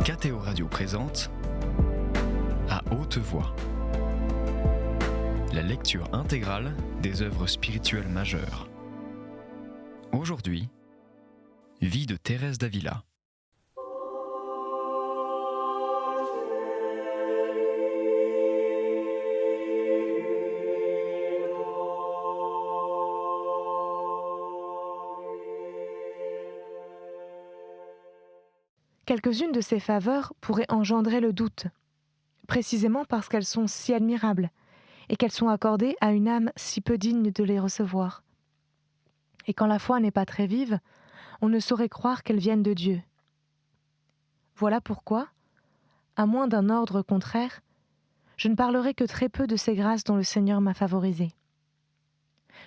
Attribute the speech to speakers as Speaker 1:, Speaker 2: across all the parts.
Speaker 1: KTO Radio présente À haute voix, la lecture intégrale des œuvres spirituelles majeures. Aujourd'hui, Vie de Thérèse d'Avila.
Speaker 2: Quelques-unes de ces faveurs pourraient engendrer le doute, précisément parce qu'elles sont si admirables et qu'elles sont accordées à une âme si peu digne de les recevoir. Et quand la foi n'est pas très vive, on ne saurait croire qu'elles viennent de Dieu. Voilà pourquoi, à moins d'un ordre contraire, je ne parlerai que très peu de ces grâces dont le Seigneur m'a favorisé.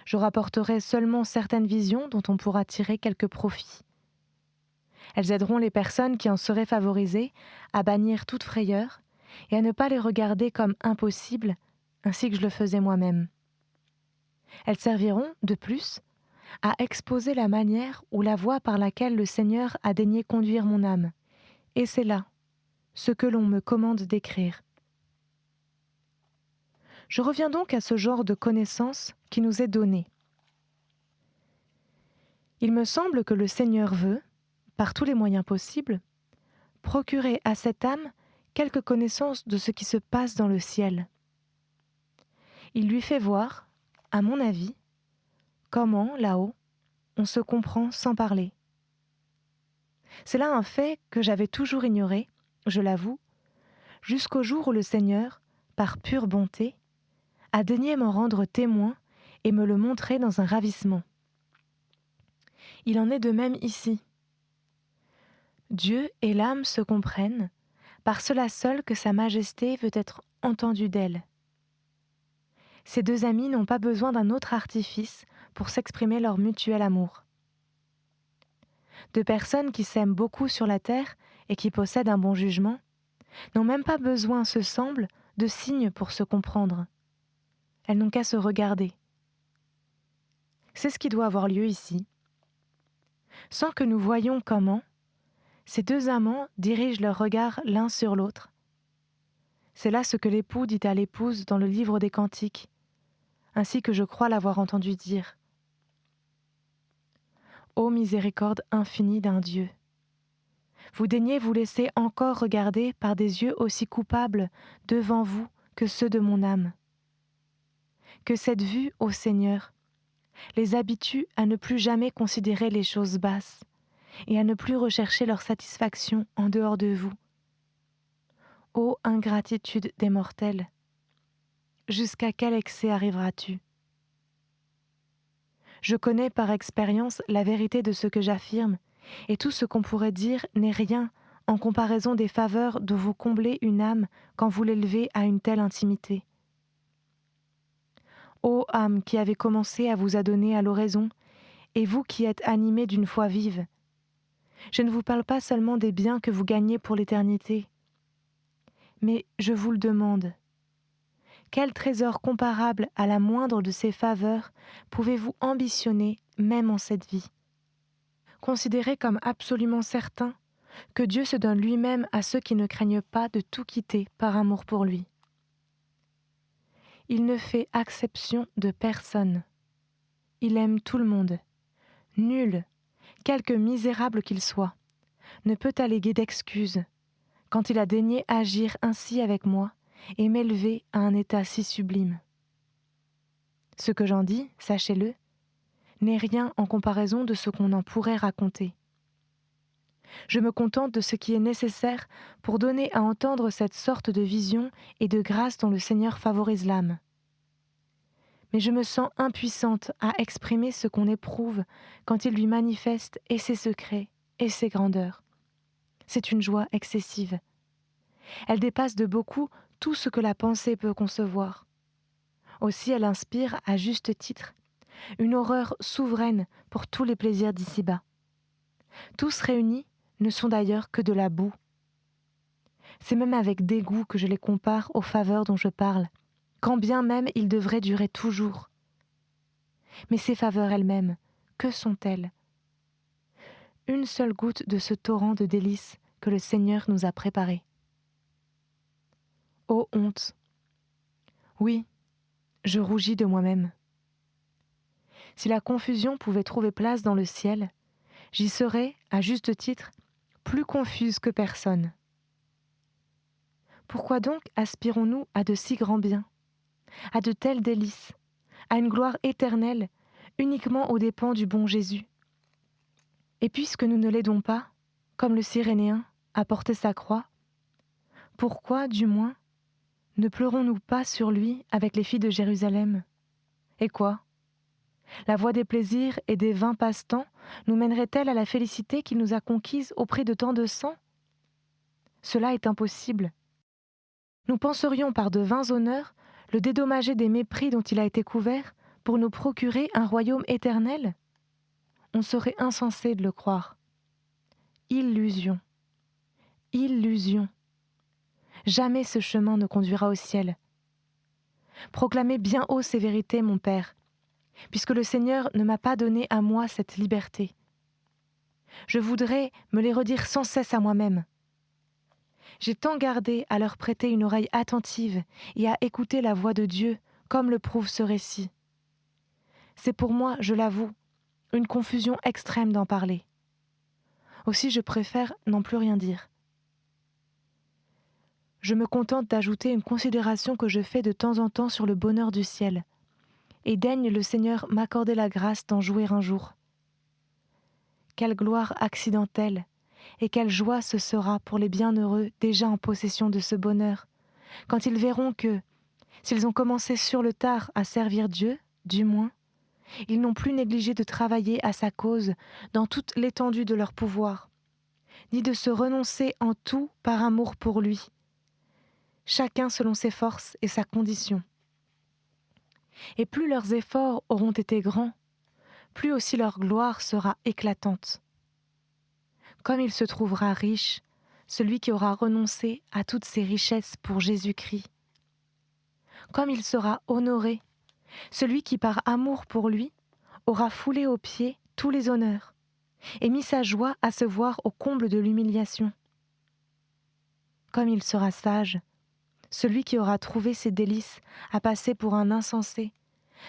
Speaker 2: Je rapporterai seulement certaines visions dont on pourra tirer quelques profits. Elles aideront les personnes qui en seraient favorisées à bannir toute frayeur et à ne pas les regarder comme impossibles, ainsi que je le faisais moi-même. Elles serviront, de plus, à exposer la manière ou la voie par laquelle le Seigneur a daigné conduire mon âme. Et c'est là ce que l'on me commande d'écrire. Je reviens donc à ce genre de connaissance qui nous est donné. Il me semble que le Seigneur veut, par tous les moyens possibles, procurer à cette âme quelque connaissance de ce qui se passe dans le ciel. Il lui fait voir, à mon avis, comment, là-haut, on se comprend sans parler. C'est là un fait que j'avais toujours ignoré, je l'avoue, jusqu'au jour où le Seigneur, par pure bonté, a daigné m'en rendre témoin et me le montrer dans un ravissement. Il en est de même ici. Dieu et l'âme se comprennent, par cela seul que Sa Majesté veut être entendue d'elle. Ces deux amis n'ont pas besoin d'un autre artifice pour s'exprimer leur mutuel amour. Deux personnes qui s'aiment beaucoup sur la terre et qui possèdent un bon jugement n'ont même pas besoin, se semble, de signes pour se comprendre. Elles n'ont qu'à se regarder. C'est ce qui doit avoir lieu ici. Sans que nous voyions comment, ces deux amants dirigent leur regard l'un sur l'autre. C'est là ce que l'époux dit à l'épouse dans le livre des Cantiques, ainsi que je crois l'avoir entendu dire. Ô miséricorde infinie d'un Dieu! Vous daignez vous laisser encore regarder par des yeux aussi coupables devant vous que ceux de mon âme. Que cette vue, ô Seigneur, les habitue à ne plus jamais considérer les choses basses et à ne plus rechercher leur satisfaction en dehors de vous. Ô ingratitude des mortels! Jusqu'à quel excès arriveras-tu? Je connais par expérience la vérité de ce que j'affirme, et tout ce qu'on pourrait dire n'est rien en comparaison des faveurs dont vous comblez une âme quand vous l'élevez à une telle intimité. Ô âme qui avez commencé à vous adonner à l'oraison, et vous qui êtes animés d'une foi vive, je ne vous parle pas seulement des biens que vous gagnez pour l'éternité, mais je vous le demande. Quel trésor comparable à la moindre de ces faveurs pouvez-vous ambitionner même en cette vie? Considérez comme absolument certain que Dieu se donne lui-même à ceux qui ne craignent pas de tout quitter par amour pour lui. Il ne fait exception de personne. Il aime tout le monde. Nul, quelque misérable qu'il soit, ne peut alléguer d'excuses quand il a daigné agir ainsi avec moi et m'élever à un état si sublime. Ce que j'en dis, sachez-le, n'est rien en comparaison de ce qu'on en pourrait raconter. Je me contente de ce qui est nécessaire pour donner à entendre cette sorte de vision et de grâce dont le Seigneur favorise l'âme. Mais je me sens impuissante à exprimer ce qu'on éprouve quand il lui manifeste et ses secrets et ses grandeurs. C'est une joie excessive. Elle dépasse de beaucoup tout ce que la pensée peut concevoir. Aussi elle inspire, à juste titre, une horreur souveraine pour tous les plaisirs d'ici-bas. Tous réunis ne sont d'ailleurs que de la boue. C'est même avec dégoût que je les compare aux faveurs dont je parle, quand bien même ils devraient durer toujours. Mais ces faveurs elles-mêmes, que sont-elles? Une seule goutte de ce torrent de délices que le Seigneur nous a préparée. Ô honte! Oui, je rougis de moi-même. Si la confusion pouvait trouver place dans le ciel, j'y serais, à juste titre, plus confuse que personne. Pourquoi donc aspirons-nous à de si grands biens, à de tels délices, à une gloire éternelle, uniquement aux dépens du bon Jésus? Et puisque nous ne l'aidons pas, comme le Cyrénéen a porté sa croix, pourquoi, du moins, ne pleurons-nous pas sur lui avec les filles de Jérusalem? Et quoi? La voie des plaisirs et des vains passe-temps nous mènerait-elle à la félicité qu'il nous a conquise au prix de tant de sang? Cela est impossible. Nous penserions par de vains honneurs le dédommager des mépris dont il a été couvert pour nous procurer un royaume éternel? On serait insensé de le croire. Illusion. Illusion. Jamais ce chemin ne conduira au ciel. Proclamez bien haut ces vérités, mon Père, puisque le Seigneur ne m'a pas donné à moi cette liberté. Je voudrais me les redire sans cesse à moi-même. J'ai tant gardé à leur prêter une oreille attentive et à écouter la voix de Dieu, comme le prouve ce récit. C'est pour moi, je l'avoue, une confusion extrême d'en parler. Aussi je préfère n'en plus rien dire. Je me contente d'ajouter une considération que je fais de temps en temps sur le bonheur du ciel, et daigne le Seigneur m'accorder la grâce d'en jouir un jour. Quelle gloire accidentelle, et quelle joie ce sera pour les bienheureux déjà en possession de ce bonheur, quand ils verront que, s'ils ont commencé sur le tard à servir Dieu, du moins, ils n'ont plus négligé de travailler à sa cause dans toute l'étendue de leur pouvoir, ni de se renoncer en tout par amour pour lui, chacun selon ses forces et sa condition. Et plus leurs efforts auront été grands, plus aussi leur gloire sera éclatante. Comme il se trouvera riche, celui qui aura renoncé à toutes ses richesses pour Jésus-Christ. Comme il sera honoré, celui qui par amour pour lui aura foulé aux pieds tous les honneurs et mis sa joie à se voir au comble de l'humiliation. Comme il sera sage, celui qui aura trouvé ses délices à passer pour un insensé,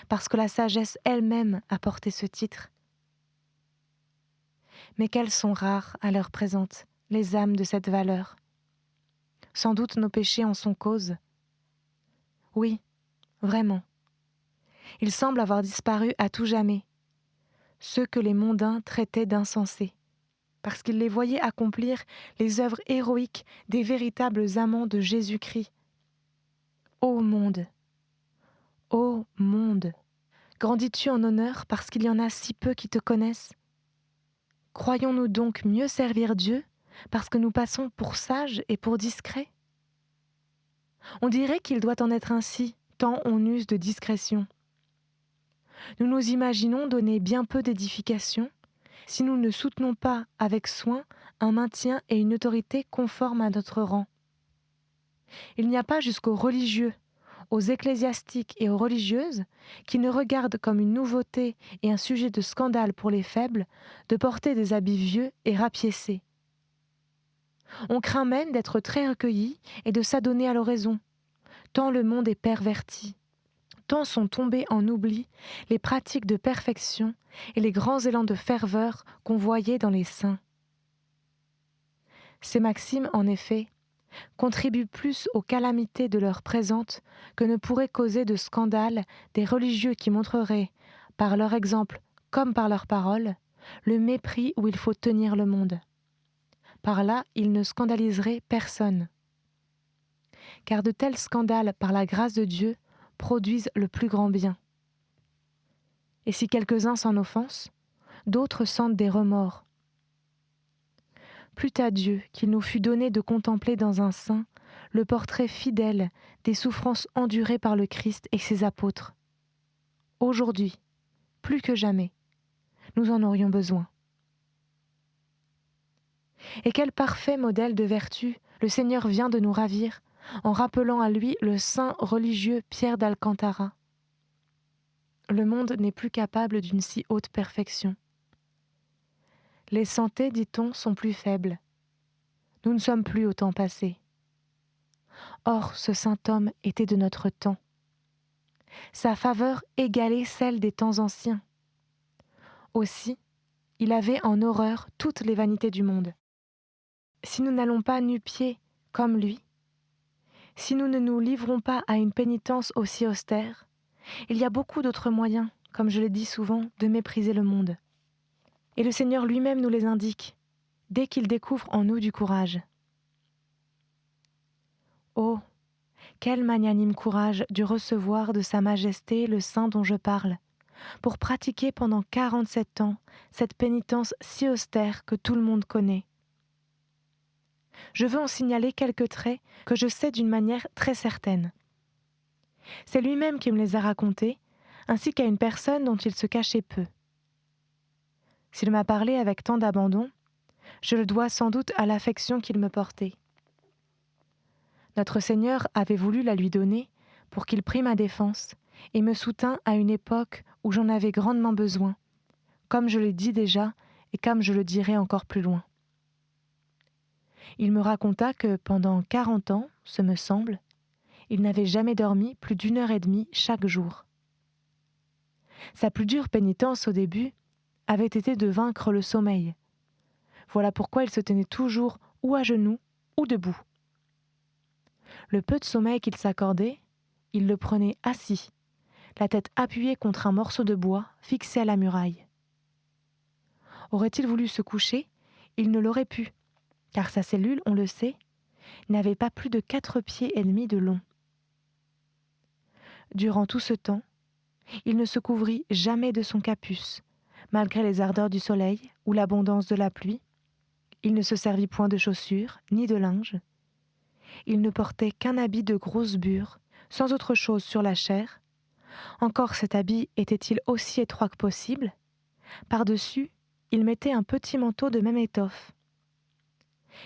Speaker 2: parce que la sagesse elle-même a porté ce titre. Mais quelles sont rares, à l'heure présente, les âmes de cette valeur. Sans doute nos péchés en sont cause. Oui, vraiment. Ils semblent avoir disparu à tout jamais, ceux que les mondains traitaient d'insensés, parce qu'ils les voyaient accomplir les œuvres héroïques des véritables amants de Jésus-Christ. Ô monde! Ô monde! Grandis-tu en honneur parce qu'il y en a si peu qui te connaissent? Croyons-nous donc mieux servir Dieu parce que nous passons pour sages et pour discrets? On dirait qu'il doit en être ainsi, tant on use de discrétion. Nous nous imaginons donner bien peu d'édification si nous ne soutenons pas avec soin un maintien et une autorité conformes à notre rang. Il n'y a pas jusqu'aux religieux, aux ecclésiastiques et aux religieuses qui ne regardent comme une nouveauté et un sujet de scandale pour les faibles de porter des habits vieux et rapiécés. On craint même d'être très recueilli et de s'adonner à l'oraison, tant le monde est perverti, tant sont tombés en oubli les pratiques de perfection et les grands élans de ferveur qu'on voyait dans les saints. Ces maximes, en effet, contribuent plus aux calamités de l'heure présente que ne pourraient causer de scandale des religieux qui montreraient, par leur exemple comme par leurs paroles, le mépris où il faut tenir le monde. Par là, ils ne scandaliseraient personne. Car de tels scandales, par la grâce de Dieu, produisent le plus grand bien. Et si quelques-uns s'en offensent, d'autres sentent des remords. Plût à Dieu qu'il nous fût donné de contempler dans un saint le portrait fidèle des souffrances endurées par le Christ et ses apôtres. Aujourd'hui, plus que jamais, nous en aurions besoin. Et quel parfait modèle de vertu le Seigneur vient de nous ravir en rappelant à lui le saint religieux Pierre d'Alcantara. Le monde n'est plus capable d'une si haute perfection. Les santé, dit-on, sont plus faibles. Nous ne sommes plus au temps passé. Or, ce saint homme était de notre temps. Sa faveur égalait celle des temps anciens. Aussi, il avait en horreur toutes les vanités du monde. Si nous n'allons pas nu-pieds comme lui, si nous ne nous livrons pas à une pénitence aussi austère, il y a beaucoup d'autres moyens, comme je l'ai dit souvent, de mépriser le monde. Et le Seigneur lui-même nous les indique, dès qu'il découvre en nous du courage. Oh, quel magnanime courage dut recevoir de Sa Majesté le Saint dont je parle, pour pratiquer pendant 47 ans cette pénitence si austère que tout le monde connaît. Je veux en signaler quelques traits que je sais d'une manière très certaine. C'est lui-même qui me les a racontés, ainsi qu'à une personne dont il se cachait peu. S'il m'a parlé avec tant d'abandon, je le dois sans doute à l'affection qu'il me portait. Notre Seigneur avait voulu la lui donner pour qu'il prît ma défense et me soutint à une époque où j'en avais grandement besoin, comme je l'ai dit déjà et comme je le dirai encore plus loin. Il me raconta que pendant 40 ans, ce me semble, il n'avait jamais dormi plus d'1 heure et demie chaque jour. Sa plus dure pénitence au début avait été de vaincre le sommeil. Voilà pourquoi il se tenait toujours ou à genoux ou debout. Le peu de sommeil qu'il s'accordait, il le prenait assis, la tête appuyée contre un morceau de bois fixé à la muraille. Aurait-il voulu se coucher, il ne l'aurait pu, car sa cellule, on le sait, n'avait pas plus de 4 pieds et demi de long. Durant tout ce temps, il ne se couvrit jamais de son capuce, malgré les ardeurs du soleil ou l'abondance de la pluie. Il ne se servit point de chaussures, ni de linge. Il ne portait qu'un habit de grosse bure, sans autre chose sur la chair. Encore cet habit était-il aussi étroit que possible. Par-dessus, il mettait un petit manteau de même étoffe.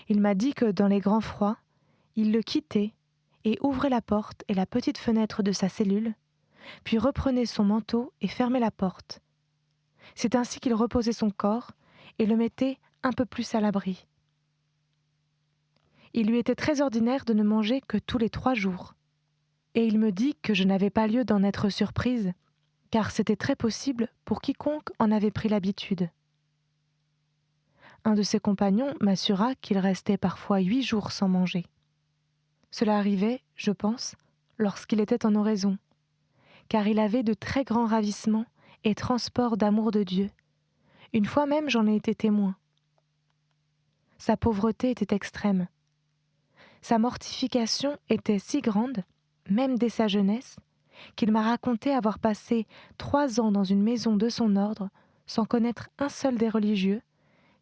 Speaker 2: Il m'a dit que dans les grands froids, il le quittait et ouvrait la porte et la petite fenêtre de sa cellule, puis reprenait son manteau et fermait la porte. C'est ainsi qu'il reposait son corps et le mettait un peu plus à l'abri. Il lui était très ordinaire de ne manger que tous les 3 jours. Et il me dit que je n'avais pas lieu d'en être surprise, car c'était très possible pour quiconque en avait pris l'habitude. Un de ses compagnons m'assura qu'il restait parfois 8 jours sans manger. Cela arrivait, je pense, lorsqu'il était en oraison, car il avait de très grands ravissements et transports d'amour de Dieu. Une fois même, j'en ai été témoin. Sa pauvreté était extrême. Sa mortification était si grande, même dès sa jeunesse, qu'il m'a raconté avoir passé 3 ans dans une maison de son ordre sans connaître un seul des religieux,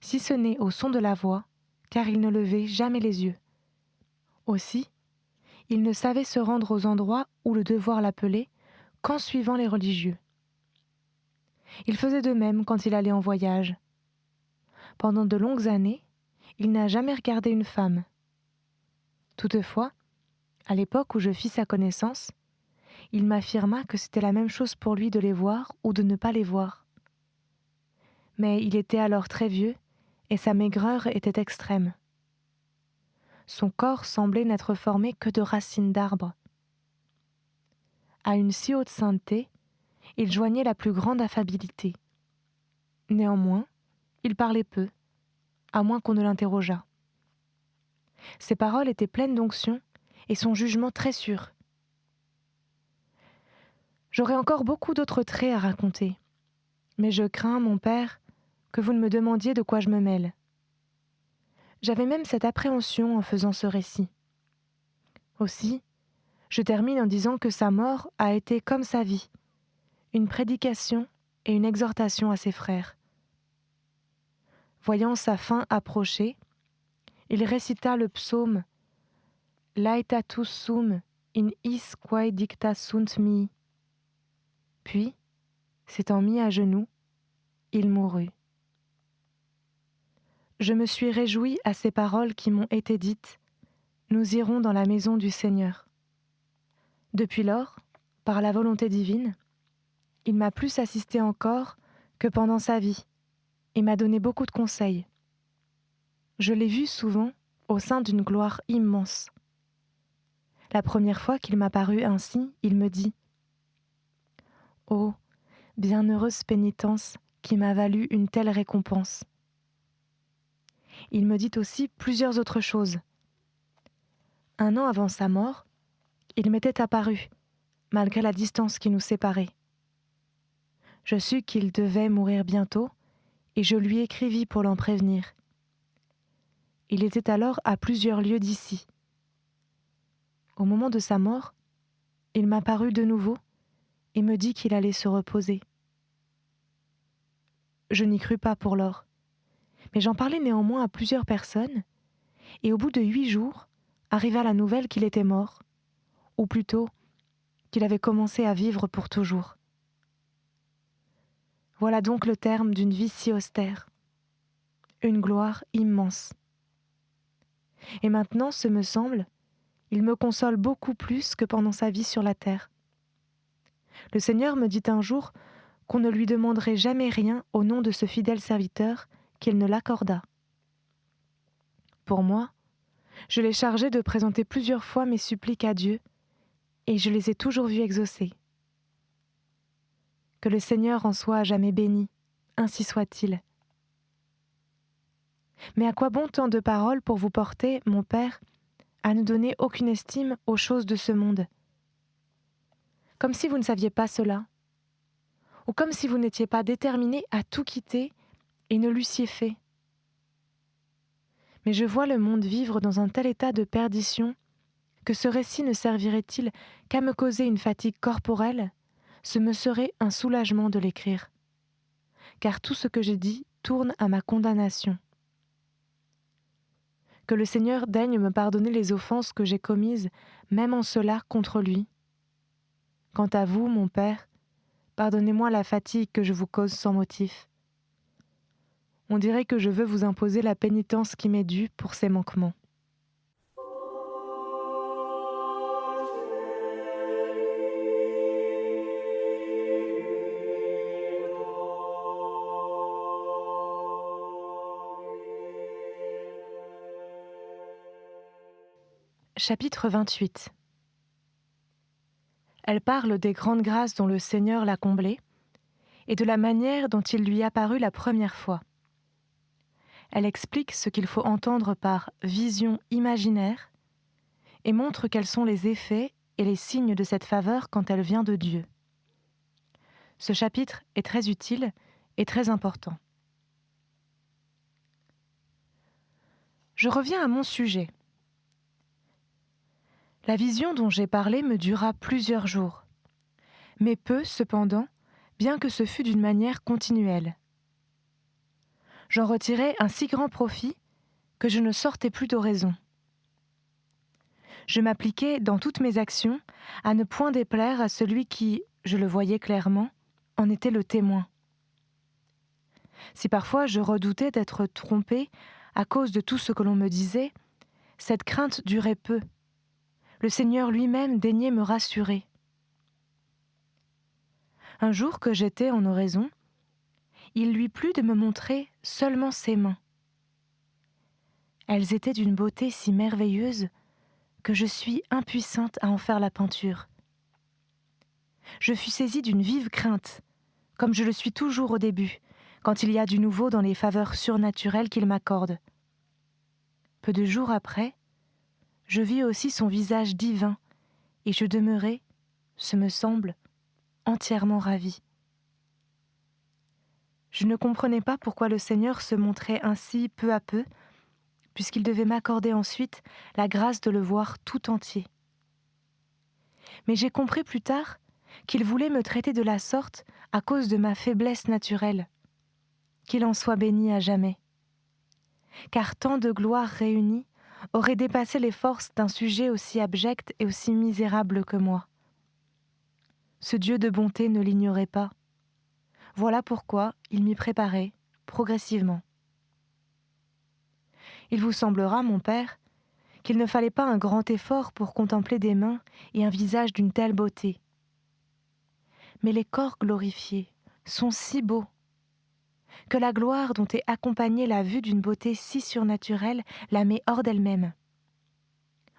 Speaker 2: si ce n'est au son de la voix, car il ne levait jamais les yeux. Aussi, il ne savait se rendre aux endroits où le devoir l'appelait qu'en suivant les religieux. Il faisait de même quand il allait en voyage. Pendant de longues années, il n'a jamais regardé une femme. Toutefois, à l'époque où je fis sa connaissance, il m'affirma que c'était la même chose pour lui de les voir ou de ne pas les voir. Mais il était alors très vieux et sa maigreur était extrême. Son corps semblait n'être formé que de racines d'arbres. À une si haute sainteté, il joignait la plus grande affabilité. Néanmoins, il parlait peu, à moins qu'on ne l'interrogeât. Ses paroles étaient pleines d'onction et son jugement très sûr. J'aurais encore beaucoup d'autres traits à raconter, mais je crains, mon père, que vous ne me demandiez de quoi je me mêle. J'avais même cette appréhension en faisant ce récit. Aussi, je termine en disant que sa mort a été comme sa vie, une prédication et une exhortation à ses frères. Voyant sa fin approcher, il récita le psaume « Laetatus sum in is quae dicta sunt mihi ». Puis, s'étant mis à genoux, il mourut. Je me suis réjouie à ces paroles qui m'ont été dites « Nous irons dans la maison du Seigneur ». Depuis lors, par la volonté divine, il m'a plus assisté encore que pendant sa vie et m'a donné beaucoup de conseils. Je l'ai vu souvent au sein d'une gloire immense. La première fois qu'il m'apparut ainsi, il me dit « Ô bienheureuse pénitence qui m'a valu une telle récompense !» Il me dit aussi plusieurs autres choses. 1 an avant sa mort, il m'était apparu, malgré la distance qui nous séparait. Je sus qu'il devait mourir bientôt, et je lui écrivis pour l'en prévenir. Il était alors à plusieurs lieues d'ici. Au moment de sa mort, il m'apparut de nouveau et me dit qu'il allait se reposer. Je n'y crus pas pour lors, mais j'en parlai néanmoins à plusieurs personnes, et au bout de 8 jours, arriva la nouvelle qu'il était mort, ou plutôt qu'il avait commencé à vivre pour toujours. Voilà donc le terme d'une vie si austère, une gloire immense. Et maintenant, ce me semble, il me console beaucoup plus que pendant sa vie sur la terre. Le Seigneur me dit un jour qu'on ne lui demanderait jamais rien au nom de ce fidèle serviteur qu'il ne l'accorda. Pour moi, je l'ai chargé de présenter plusieurs fois mes suppliques à Dieu, et je les ai toujours vues exaucées. Que le Seigneur en soit à jamais béni, ainsi soit-il. Mais à quoi bon tant de paroles pour vous porter, mon Père, à ne donner aucune estime aux choses de ce monde? Comme si vous ne saviez pas cela, ou comme si vous n'étiez pas déterminé à tout quitter et ne l'eussiez fait. Mais je vois le monde vivre dans un tel état de perdition que ce récit ne servirait-il qu'à me causer une fatigue corporelle, ce me serait un soulagement de l'écrire. Car tout ce que j'ai dit tourne à ma condamnation. Que le Seigneur daigne me pardonner les offenses que j'ai commises, même en cela contre lui. Quant à vous, mon Père, pardonnez-moi la fatigue que je vous cause sans motif. On dirait que je veux vous imposer la pénitence qui m'est due pour ces manquements. Chapitre 28. Elle parle des grandes grâces dont le Seigneur l'a comblée et de la manière dont il lui apparut la première fois. Elle explique ce qu'il faut entendre par vision imaginaire et montre quels sont les effets et les signes de cette faveur quand elle vient de Dieu. Ce chapitre est très utile et très important. Je reviens à mon sujet. La vision dont j'ai parlé me dura plusieurs jours, mais peu cependant, bien que ce fût d'une manière continuelle. J'en retirai un si grand profit que je ne sortais plus d'oraison. Je m'appliquai dans toutes mes actions à ne point déplaire à celui qui, je le voyais clairement, en était le témoin. Si parfois je redoutais d'être trompée à cause de tout ce que l'on me disait, cette crainte durait peu. Le Seigneur lui-même daignait me rassurer. Un jour que j'étais en oraison, il lui plut de me montrer seulement ses mains. Elles étaient d'une beauté si merveilleuse que je suis impuissante à en faire la peinture. Je fus saisie d'une vive crainte, comme je le suis toujours au début, quand il y a du nouveau dans les faveurs surnaturelles qu'il m'accorde. Peu de jours après, je vis aussi son visage divin, et je demeurai, ce me semble, entièrement ravie. Je ne comprenais pas pourquoi le Seigneur se montrait ainsi peu à peu, puisqu'il devait m'accorder ensuite la grâce de le voir tout entier. Mais j'ai compris plus tard qu'il voulait me traiter de la sorte à cause de ma faiblesse naturelle. Qu'il en soit béni à jamais. Car tant de gloires réunies auraient dépassé les forces d'un sujet aussi abject et aussi misérable que moi. Ce Dieu de bonté ne l'ignorait pas. Voilà pourquoi il m'y préparait, progressivement. Il vous semblera, mon Père, qu'il ne fallait pas un grand effort pour contempler des mains et un visage d'une telle beauté. Mais les corps glorifiés sont si beaux. que la gloire dont est accompagnée la vue d'une beauté si surnaturelle la met hors d'elle-même.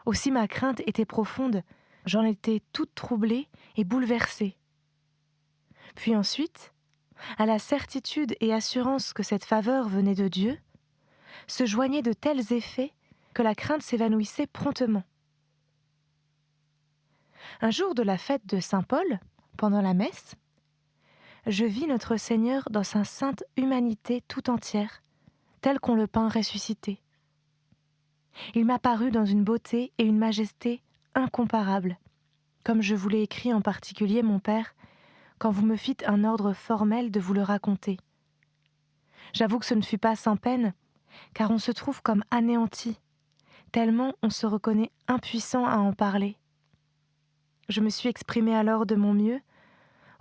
Speaker 2: Aussi ma crainte était profonde, j'en étais toute troublée et bouleversée. Puis ensuite, à la certitude et assurance que cette faveur venait de Dieu, se joignaient de tels effets que la crainte s'évanouissait promptement. Un jour de la fête de Saint Paul, pendant la messe, je vis notre Seigneur dans sa sainte humanité tout entière, telle qu'on le peint ressuscité. Il m'apparut dans une beauté et une majesté incomparables, comme je vous l'ai écrit en particulier, mon Père, quand vous me fîtes un ordre formel de vous le raconter. J'avoue que ce ne fut pas sans peine, car on se trouve comme anéanti, tellement on se reconnaît impuissant à en parler. Je me suis exprimée alors de mon mieux,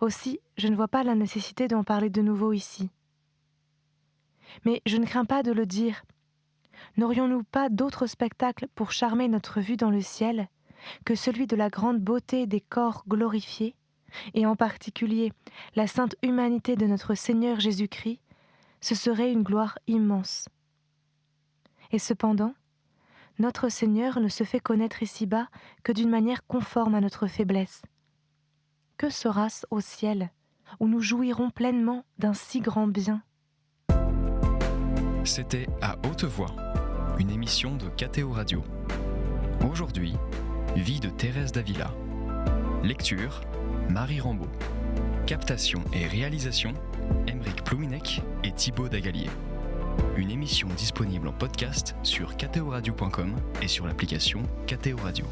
Speaker 2: aussi je ne vois pas la nécessité d'en parler de nouveau ici. Mais je ne crains pas de le dire. N'aurions-nous pas d'autre spectacle pour charmer notre vue dans le ciel que celui de la grande beauté des corps glorifiés, et en particulier la sainte humanité de notre Seigneur Jésus-Christ? Ce serait une gloire immense. Et cependant, notre Seigneur ne se fait connaître ici-bas que d'une manière conforme à notre faiblesse. Que sera-ce au ciel, où nous jouirons pleinement d'un si grand bien?
Speaker 1: C'était À Haute Voix, une émission de KTO Radio. Aujourd'hui, Vie de Thérèse d'Avila. Lecture, Marie Rambaud. Captation et réalisation, Aymeric Plouinec et Thibaut Dagalier. Une émission disponible en podcast sur ktoradio.com et sur l'application KTO Radio.